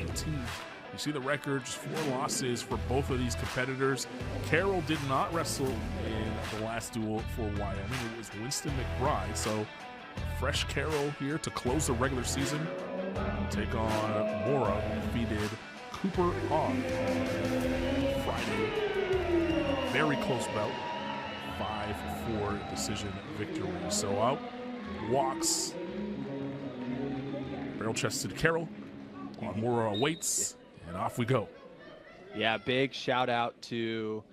19. You see the record, just 4 losses for both of these competitors. Carroll did not wrestle in the last duel for Wyoming. It was Winston McBride. So fresh Carroll here to close the regular season. Take on Mora, who defeated Cooper Hogg Friday. Very close bout. 5-4 decision victory. So out walks barrel-chested Carroll. While Mora awaits, and off we go. Yeah, big shout out to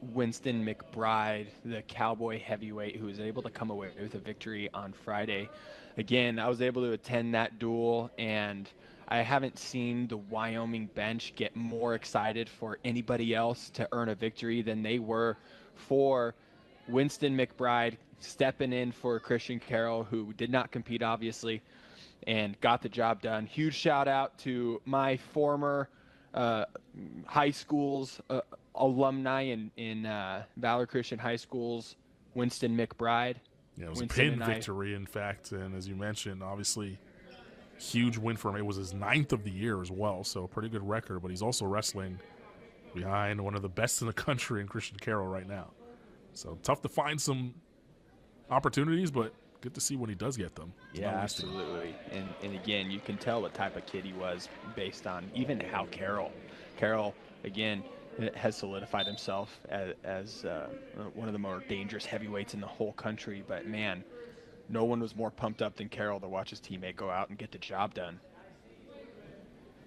Winston McBride, the Cowboy heavyweight, who was able to come away with a victory on Friday. Again, I was able to attend that duel, and I haven't seen the Wyoming bench get more excited for anybody else to earn a victory than they were for Winston McBride stepping in for Christian Carroll, who did not compete, obviously, and got the job done. Huge shout out to my former high school's alumni in Valor Christian High School's Winston McBride. Yeah, it was Winston a pin victory, in fact, and as you mentioned, obviously huge win for him. It was his 9th of the year as well, so a pretty good record, but he's also wrestling behind one of the best in the country in Christian Carroll right now. So tough to find some opportunities, but good to see when he does get them. Yeah, absolutely. And again, you can tell what type of kid he was based on even how Carroll, again, has solidified himself as one of the more dangerous heavyweights in the whole country. But, man, no one was more pumped up than Carroll to watch his teammate go out and get the job done.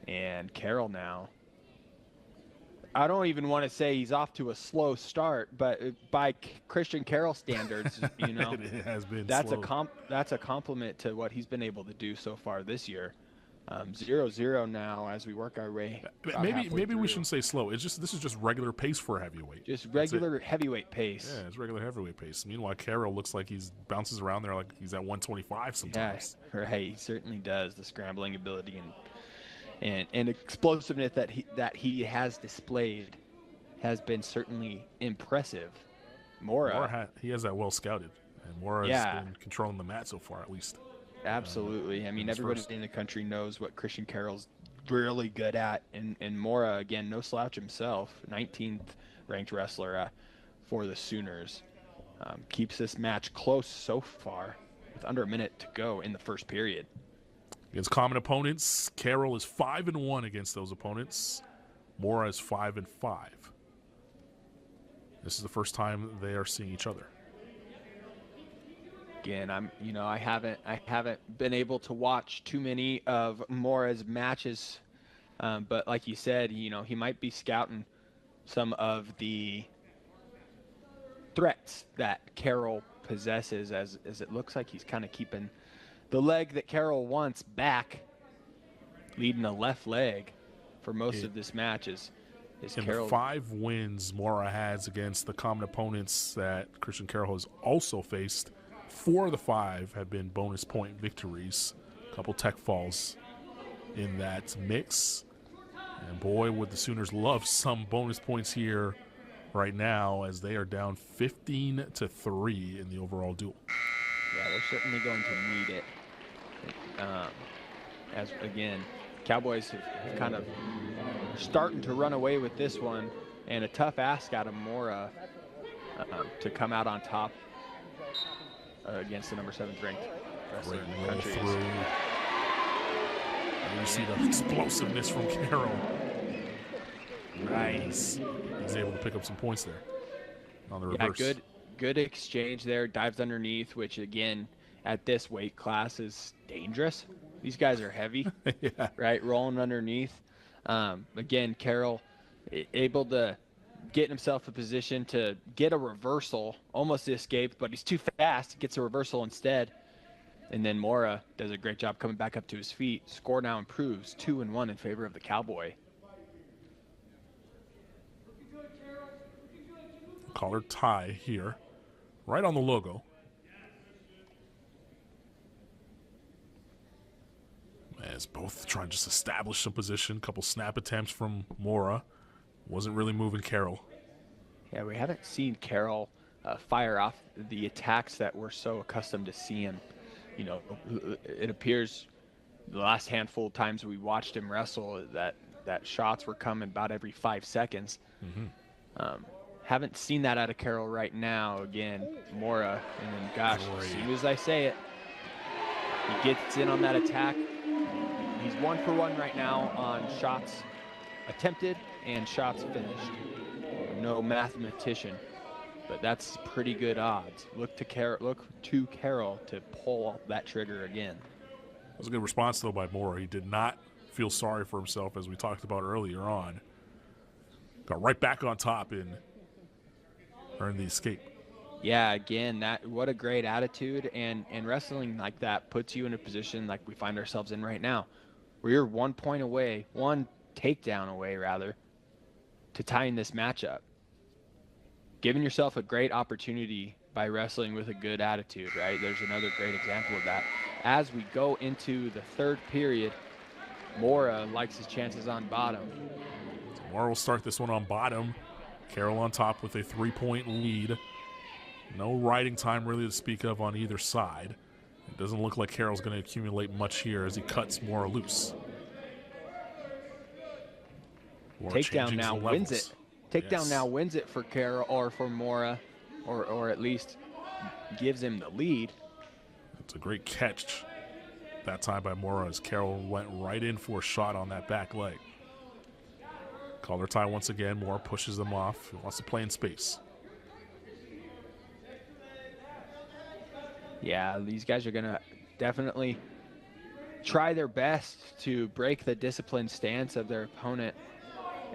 And Carroll now, I don't even want to say he's off to a slow start, but by Christian Carroll standards, you know, it has been that's slow. That's a compliment to what he's been able to do so far this year. 0-0 now as we work our way. Maybe we shouldn't say slow. It's just this is just regular pace for a heavyweight. Just regular heavyweight pace. Yeah, it's regular heavyweight pace. Meanwhile, Carroll looks like he's bounces around there like he's at 125 sometimes. Yeah, right. He certainly does. The scrambling ability and explosiveness that he has displayed has been certainly impressive. Mora he has that well scouted, and Mora has been controlling the mat so far, at least. Absolutely. I mean, everybody in the country knows what Christian Carroll's really good at, and Mora, again, no slouch himself, 19th ranked wrestler for the Sooners. Keeps this match close so far with under a minute to go in the first period. Against common opponents, Carroll is 5-1 against those opponents. Mora is 5-5. This is the first time they are seeing each other. Again, I haven't been able to watch too many of Mora's matches, but like you said, he might be scouting some of the threats that Carroll possesses, as it looks like he's kind of keeping the leg that Carroll wants back, leading a left leg for most of this match. Is Carroll. The 5 wins Mora has against the common opponents that Christian Carroll has also faced, 4 of the 5 have been bonus point victories. A couple tech falls in that mix. And boy, would the Sooners love some bonus points here right now, as they are down 15-3 in the overall duel. Yeah, they're certainly going to need it. As again, Cowboys have kind of starting to run away with this one, and a tough ask out of Mora to come out on top against the number 7th ranked wrestler in the country. And you see the explosiveness from Carroll. Nice. He's able to pick up some points there on the reverse. Yeah, good exchange there. Dives underneath, which again at this weight class is dangerous. These guys are heavy, yeah. Right? Rolling underneath. Again, Carroll able to get himself a position to get a reversal, almost escaped, but he's too fast. Gets a reversal instead. And then Mora does a great job coming back up to his feet. Score now improves 2-1 in favor of the Cowboy. Collar tie here, right on the logo. As both trying to just establish some position. Couple snap attempts from Mora. Wasn't really moving Carroll. Yeah, we haven't seen Carroll fire off the attacks that we're so accustomed to seeing. It appears the last handful of times we watched him wrestle, that shots were coming about every 5 seconds. Haven't seen that out of Carroll right now. Again, Mora, and then gosh, as soon as I say it, he gets in on that attack. He's 1 for 1 right now on shots attempted and shots finished. No mathematician, but that's pretty good odds. Look to Carroll to pull that trigger again. That was a good response, though, by Mora. He did not feel sorry for himself, as we talked about earlier on. Got right back on top and earned the escape. Yeah, again, what a great attitude, and wrestling like that puts you in a position like we find ourselves in right now, where you're 1 point away, 1 takedown away, rather, to tying this matchup. Giving yourself a great opportunity by wrestling with a good attitude, right? There's another great example of that. As we go into the 3rd period, Mora likes his chances on bottom. So Mora will start this one on bottom. Carroll on top with a 3-point lead. No riding time really to speak of on either side. It doesn't look like Carroll's going to accumulate much here as he cuts Mora loose. Takedown now wins it. Takedown now wins it for Carroll, or for Mora, or at least gives him the lead. It's a great catch that time by Mora as Carroll went right in for a shot on that back leg. Collar tie once again. Mora pushes them off. He wants to play in space. Yeah, these guys are going to definitely try their best to break the disciplined stance of their opponent,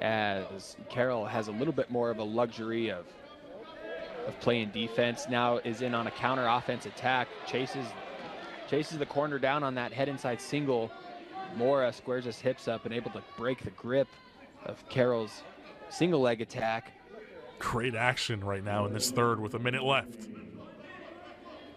as Carroll has a little bit more of a luxury of playing defense. Now is in on a counter offense attack, chases the corner down on that head inside single. Mora squares his hips up and able to break the grip of Carroll's single leg attack. Great action right now in this 3rd with a minute left.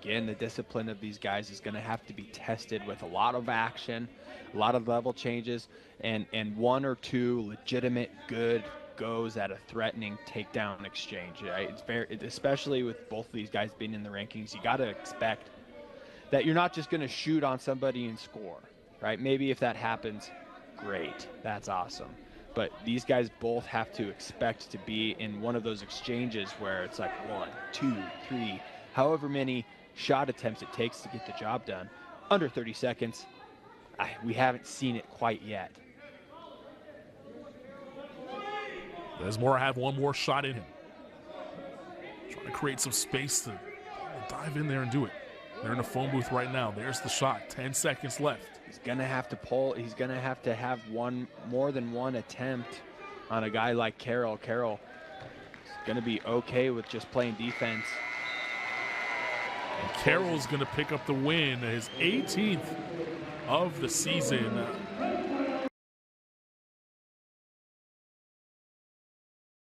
Again, the discipline of these guys is going to have to be tested with a lot of action, a lot of level changes, and 1 or 2 legitimate good goes at a threatening takedown exchange. Right? It's especially with both of these guys being in the rankings, you got to expect that you're not just going to shoot on somebody and score, right? Maybe if that happens, great, that's awesome. But these guys both have to expect to be in one of those exchanges where it's like 1, 2, 3, however many shot attempts it takes to get the job done. Under 30 seconds. We haven't seen it quite yet. Does Mora have 1 more shot in him? Trying to create some space to dive in there and do it. They're in a phone booth right now. There's the shot. 10 seconds left. He's going to have to pull. He's going to have more than one attempt on a guy like Carroll. Carroll is going to be okay with just playing defense. And Carroll's going to pick up the win, his 18th of the season.